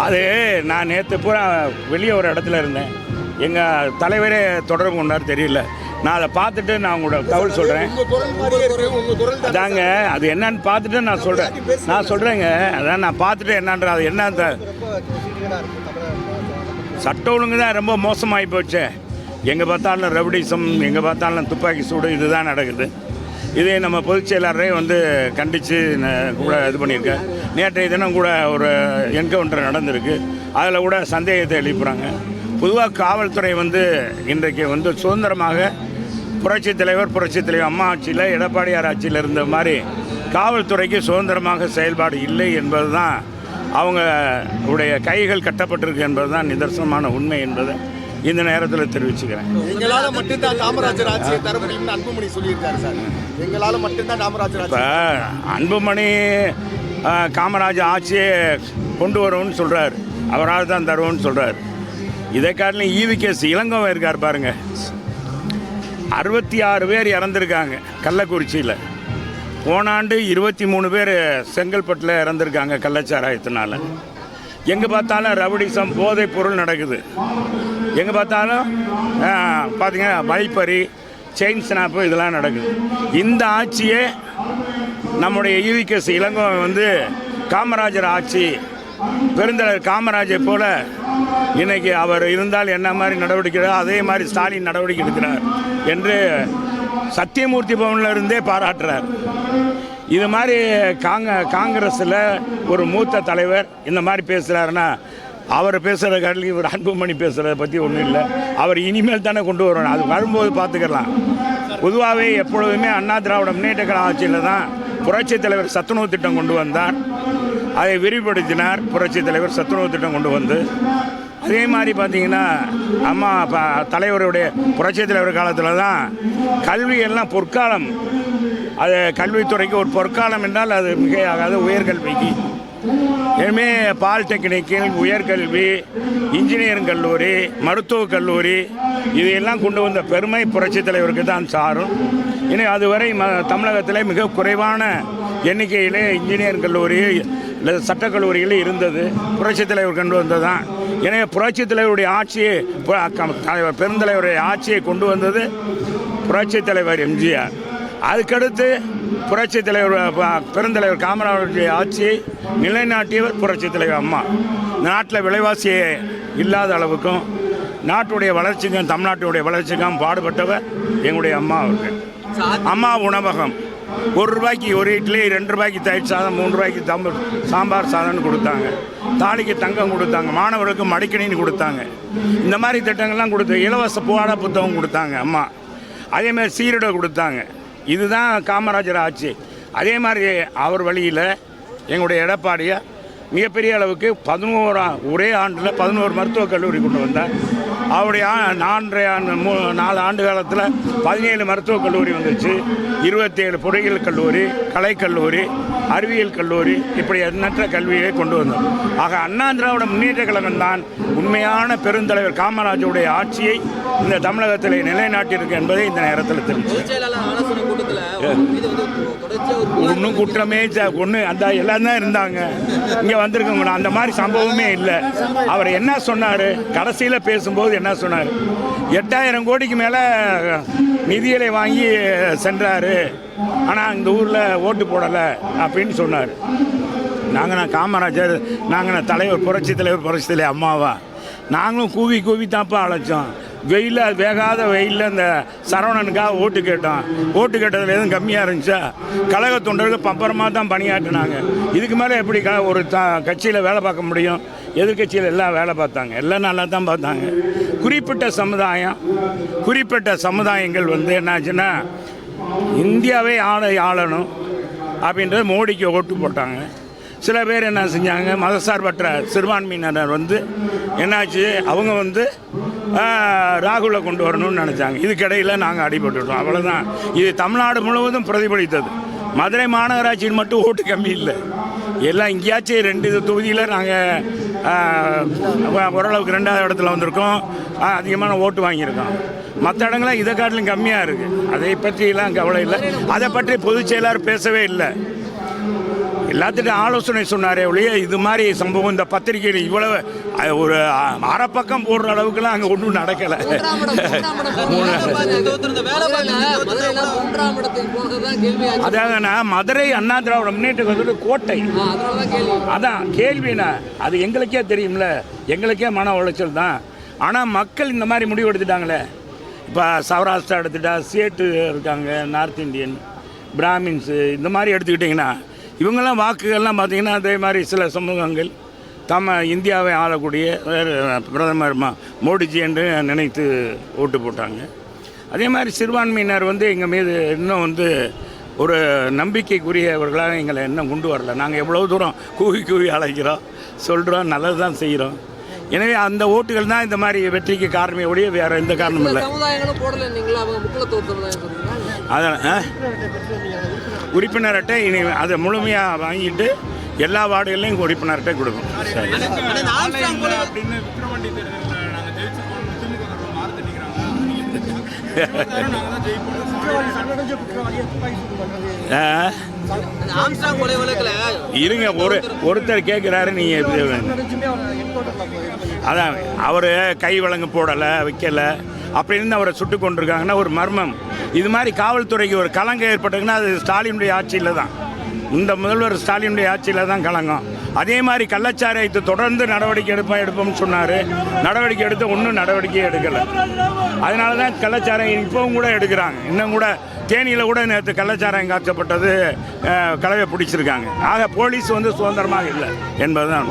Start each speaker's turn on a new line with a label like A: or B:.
A: அது நான் நேற்று பூரா வெளியே ஒரு இடத்துல இருந்தேன், எங்கள் தலைவரே தொடர்பு கொண்டார் தெரியல. நான் அதை பார்த்துட்டு நான் உங்களோட தகவல் சொல்கிறேன். அதாங்க அது என்னன்னு பார்த்துட்டு நான் சொல்கிறேங்க. அதான் நான் பார்த்துட்டு என்னன்ற அது என்ன அந்த சட்ட ஒழுங்கு தான் ரொம்ப மோசமாகி போச்சு. எங்கே பார்த்தாலும் ரவுடிசம், எங்கே பார்த்தாலும் துப்பாக்கி சூடு, இதுதான் நடக்குது. இதே நம்ம பொதுச் செயலாளரே கண்டித்து கூட இது பண்ணியிருக்கேன். நேற்றைய தினம் கூட ஒரு என்கவுண்டர் நடந்திருக்கு. அதில் கூட சந்தேகத்தை எழுப்புறாங்க. பொதுவாக காவல்துறை இன்றைக்கு சுதந்திரமாக புரட்சித் தலைவர் அம்மா ஆட்சியில், எடப்பாடியார் ஆட்சியில் இருந்த மாதிரி காவல்துறைக்கு சுதந்திரமாக செயல்பாடு இல்லை என்பது தான் அவங்களுடைய கைகள் கட்டப்பட்டிருக்கு என்பது தான் நிதர்சனமான உண்மை என்பதை இந்த நேரத்தில் தெரிவிச்சுக்கிறேன்.
B: எங்களால் மட்டும்தான் காமராஜர் ஆட்சியை தர முடியும்னு அன்புமணி சொல்லியிருக்காரு சார். எங்களால் மட்டும்தான் காமராஜர்
A: இப்போ அன்புமணி காமராஜர் ஆட்சியை கொண்டு வருவோன்னு சொல்கிறார், அவரால் தான் தருவோன்னு சொல்கிறார். இதை காட்டிலும் ஈவிகேஸ் இளங்கோவன் இருக்கார் பாருங்க, 66 பேர் இறந்துருக்காங்க கள்ளக்குறிச்சியில். போன ஆண்டு 23 பேர் செங்கல்பட்டில் இறந்துருக்காங்க கள்ளச்சாராயத்தினால. எங்கே பார்த்தாலும் ரவுடிசம், போதைப் பொருள் நடக்குது. எங்கே பார்த்தாலும் பார்த்தீங்கன்னா வழிப்பறி, செயின் ஸ்னாப்பு, இதெல்லாம் நடக்குது. இந்த ஆட்சியே நம்முடைய ஈவிகேஸ் இளங்கோவன் காமராஜர் ஆட்சி, பெருந்தலைவர் காமராஜர் போல இன்னைக்கு அவர் இருந்தால் என்ன மாதிரி நடவடிக்கை அதே மாதிரி ஸ்டாலின் நடவடிக்கை எடுக்கிறார் என்று சத்தியமூர்த்தி பவனில் இருந்தே பாராட்டுறார். இது மாதிரி காங்கிரஸில் ஒரு மூத்த தலைவர் இந்த மாதிரி பேசுகிறாருன்னா, அவர் பேசுகிற காட்டில் இவர் அன்புமணி பேசுகிறத பற்றி ஒன்றும் இல்லை. அவர் இனிமேல் தானே கொண்டு வரணும், அது வரும்போது பார்த்துக்கலாம். பொதுவாகவே எப்பொழுதுமே அண்ணா திராவிட முன்னேற்ற கழக ஆட்சியில் தான் புரட்சித் தலைவர் சத்துணவு திட்டம் கொண்டு வந்தார். அதை விரிவுபடுத்தினார் புரட்சித் தலைவர் சத்துணவு திட்டம் கொண்டு வந்து. அதே மாதிரி பார்த்திங்கன்னா அம்மா தலைவருடைய புரட்சித் தலைவர் காலத்தில் தான் கல்வியெல்லாம் பொற்காலம். அது கல்வித்துறைக்கு ஒரு பொற்காலம் என்றால் அது மிகையாகாது. உயர்கல்விக்கு இனிமே பாலிடெக்னிக்கில், உயர்கல்வி, இன்ஜினியரிங் கல்லூரி, மருத்துவக் கல்லூரி, இதையெல்லாம் கொண்டு வந்த பெருமை புரட்சித் தலைவருக்கு தான் சாரும். இனி அதுவரை தமிழகத்தில் மிக குறைவான எண்ணிக்கையிலே இன்ஜினியரிங் கல்லூரி, சட்டக்கல்லூரிகள் இருந்தது. புரட்சித் தலைவர் கொண்டு வந்தது தான். எனவே புரட்சித் தலைவருடைய ஆட்சியை, பெருந்தலைவருடைய ஆட்சியை கொண்டு வந்தது புரட்சித் தலைவர் எம்ஜிஆர். அதுக்கடுத்து புரட்சித் தலைவர் பெருந்தலைவர் காமராஜருடைய ஆட்சியை நிலைநாட்டியவர் புரட்சித் தலைவர் அம்மா. நாட்டில் விலைவாசியை இல்லாத அளவுக்கும் நாட்டுடைய வளர்ச்சிக்கும் தமிழ்நாட்டுடைய வளர்ச்சிக்கும் பாடுபட்டவர் எங்களுடைய அம்மா அவர்கள். அம்மா உணவகம் 1 ரூபாய்க்கு ஒரு இட்லி, 2 ரூபாய்க்கு தயிர் சாதம், 3 ரூபாய்க்கு சாம்பார் சாதம்னு கொடுத்தாங்க. தாலிக்கு தங்கம் கொடுத்தாங்க, மாணவர்களுக்கு மடிக்கணின்னு கொடுத்தாங்க. இந்த மாதிரி திட்டங்கள்லாம் கொடுத்து இலவச பாட புத்தகம் கொடுத்தாங்க அம்மா. அதேமாதிரி சீருடை கொடுத்தாங்க. இதுதான் காமராஜர் ஆட்சி. அதே மாதிரி அவர் வழியில் எங்களுடைய எடப்பாடியை மிகப்பெரிய அளவுக்கு ஒரே ஆண்டில் 11 மருத்துவக் கல்லூரி கொண்டு வந்தார். அவருடைய 4 ஆண்டு காலத்தில் 17 மருத்துவக் கல்லூரி வந்துச்சு. 27 பொறியியல் கல்லூரி, கலைக்கல்லூரி, அறிவியல் கல்லூரி, இப்படி எண்ணற்ற கல்வியை கொண்டு வந்தோம். ஆக அண்ணா திராவிட முன்னேற்ற கழகம் தான் உண்மையான பெருந்தலைவர் காமராஜருடைய ஆட்சியை இந்த தமிழகத்தில் நிலைநாட்டியிருக்கு என்பதை இந்த நேரத்தில் தெரிஞ்சு. ஒன்றும் குற்றமே அந்த எல்லாம் தான் இருந்தாங்க, இங்கே வந்திருக்கவங்க அந்த மாதிரி சம்பவமே இல்லை. அவர் என்ன சொன்னார் கடைசியில் பேசும்போது, என்ன சொன்னார், 8000 கோடிக்கு மேலே நிதிகளை வாங்கி சென்றார், ஆனால் இந்த ஊரில் ஓட்டு போடலை அப்படின்னு சொன்னார். நாங்கள் காமராஜர், நாங்கள் தலைவர் புரட்சித் தலைவர் அம்மாவா, நாங்களும் கூவி தாப்பா அழைச்சோம். வேகாத வெயிலில் இந்த சரவணனுக்காக ஓட்டு கேட்டோம். ஓட்டு கேட்டதில் எதுவும் கம்மியாக இருந்துச்சா? கழக தொண்டர்கள் பம்பரமாக தான் பணியாற்றினாங்க. இதுக்கு மேலே எப்படி ஒரு கட்சியில் வேலை பார்க்க முடியும்? எதிர்கட்சியில் எல்லாம் வேலை பார்த்தாங்க, எல்லாம் நல்லா தான் பார்த்தாங்க. குறிப்பிட்ட சமுதாயங்கள் என்னாச்சுன்னா, இந்தியாவே ஆளணும் அப்படின்றது மோடிக்கு ஓட்டு போட்டாங்க. சில பேர் என்ன செஞ்சாங்க, மதசார்பற்ற சிறுபான்மையினர் என்னாச்சு, அவங்க ராகுலை கொண்டு வரணும்னு நினச்சாங்க. இதுக்கிடையில் நாங்கள் அடிபட்டுட்டோம், அவ்வளோதான். இது தமிழ்நாடு முழுவதும் பிரதிபலித்தது. மதுரை மாநகராட்சியில் மட்டும் ஓட்டு கம்மி இல்லை, எல்லாம் இங்கேயாச்சும் 2 தொகுதியில் நாங்கள் ஓரளவுக்கு 2வது இடத்துல வந்திருக்கோம், அதிகமான ஓட்டு வாங்கியிருக்கோம். மற்ற இடங்கள்லாம் இதை காட்டிலும் கம்மியாக இருக்குது. அதை பற்றியெல்லாம் கவலை இல்லை. அதை பற்றி பொதுச் செயலாளர் பேசவே இல்லை. எல்லாத்துட்டும் ஆலோசனை சொன்னாரே ஒழிய இது மாதிரி சம்பவம் இந்த பத்திரிகையில் இவ்வளவு ஒரு அரை பக்கம் போடுற அளவுக்குலாம் அங்கே ஒன்றும் நடக்கலை. அதாவதுண்ணா மதுரை அண்ணா திராவிட முன்னேற்ற கழகத்தோட கோட்டை. அதான் கேள்விண்ணா, அது எங்களுக்கே தெரியும்ல, எங்களுக்கே மன உளைச்சல் தான். ஆனால் மக்கள் இந்த மாதிரி முடிவு எடுத்துட்டாங்களே. இப்போ சௌராஷ்டிரா எடுத்துட்டா சேட்டு இருக்காங்க, நார்த் இந்தியன், பிராமின்ஸு, இந்த மாதிரி எடுத்துக்கிட்டிங்கன்னா இவங்கெல்லாம் வாக்குகள்லாம் பார்த்திங்கன்னா அதே மாதிரி சில சமூகங்கள் இந்தியாவை ஆளக்கூடிய பிரதமர் மோடிஜி என்று நினைத்து ஓட்டு போட்டாங்க. அதே மாதிரி சிறுபான்மையினர் எங்கள் மீது இன்னும் ஒரு நம்பிக்கைக்குரியவர்களாக எங்களை இன்னும் கொண்டு வரல. நாங்கள் எவ்வளோ தூரம் கூவி அழைக்கிறோம், சொல்கிறோம், நல்லது தான் செய்கிறோம். எனவே அந்த ஓட்டுகள் தான் இந்த மாதிரி வெற்றிக்கு காரணமே ஒழிய வேறு எந்த காரணமும் இல்லை. அதான் உறுப்பினர் அட்டை இனி அதை முழுமையாக வாங்கிட்டு எல்லா வார்டுகள்லையும் உறுப்பினர் அட்டை கொடுக்கும். சரி. இருங்க, ஒருத்தர் கேட்குறாரு, நீங்கள் அதான் அவர் கை வழங்க போடலை, வைக்கலை, அப்படி இருந்து அவரை சுட்டு கொண்டிருக்காங்கன்னா ஒரு மர்மம். இது மாதிரி காவல்துறைக்கு ஒரு கலங்கம் ஏற்பட்டதுன்னா அது ஸ்டாலினுடைய ஆட்சியில் தான், இந்த முதல்வர் ஸ்டாலினுடைய ஆட்சியில் தான் கலங்கம். அதே மாதிரி கள்ளச்சாராயத்தை தொடர்ந்து நடவடிக்கை எடுப்போம்னு சொன்னார். நடவடிக்கை எடுத்து ஒன்றும் நடவடிக்கையே எடுக்கலை. அதனால தான் கள்ளச்சாராயம் இப்போவும் கூட எடுக்கிறாங்க. இன்னும் கூட தேனியில் கூட நேற்று கள்ளச்சாராயம் காய்ச்சப்பட்டது கலவை பிடிச்சிருக்காங்க. ஆக போலீஸ் சுதந்திரமாக இல்லை என்பது தான்.